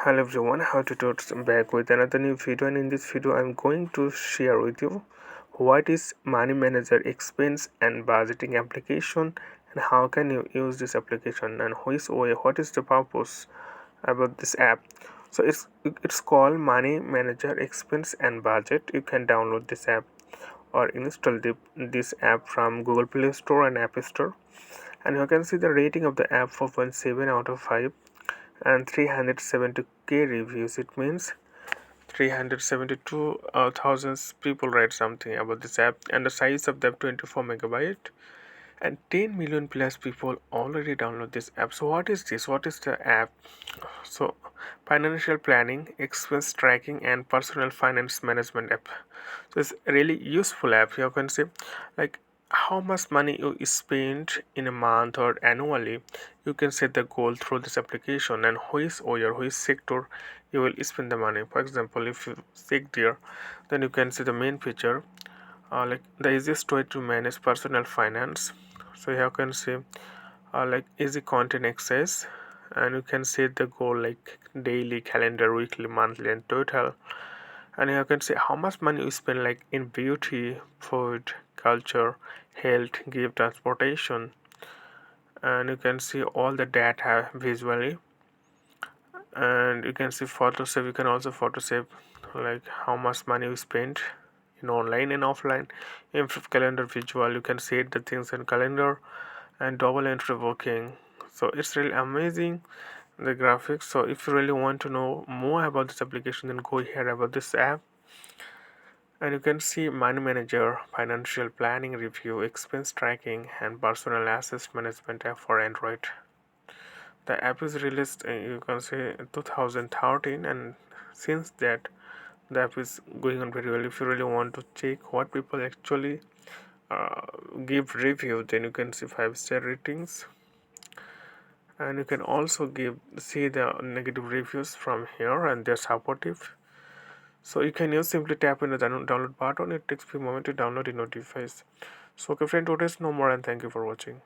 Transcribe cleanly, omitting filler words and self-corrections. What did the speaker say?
Hello everyone, how to do back with another new video, and in this video I'm going to share with you what is Money Manager expense and budgeting application and how can you use this application and what is the purpose about this app. So it's called Money Manager expense and budget. You can download this app or install this app from Google Play Store and App Store, and you can see the rating of the app 4.7 out of 5 and 370k reviews. It means 372,000 people write something about this app, and the size of the app 24 megabyte, and 10 million plus people already download this app. So what is this? What is the app? So financial planning, expense tracking, and personal finance management app. So it's a really useful app. You can see like how much money you spend in a month or annually. You can set the goal through this application, and which sector you will spend the money. For example, if you check there, then you can see the main feature, like the easiest way to manage personal finance. So you can see like easy content access, and you can set the goal like daily, calendar, weekly, monthly, and total. And you can see how much money you spend like in beauty, food, culture, health, gift, transportation, and you can see all the data visually. And you can see photo save. You can also photo save like how much money you spend in online and offline. Improve calendar visual. You can set the things in calendar and double entry booking. So it's really amazing, the graphics. So if you really want to know more about this application, then go here about this app, and you can see Money Manager, financial planning review, expense tracking, and personal asset management app for Android. The app is released you can say 2013, and since that the app is going on very well. If you really want to check what people actually uh, give review, then you can see 5-star ratings, and you can also see the negative reviews from here, and they're supportive. So you can use simply tap in the download button. It takes few moments to download, it notifies. So okay friend, today's no more, and thank you for watching.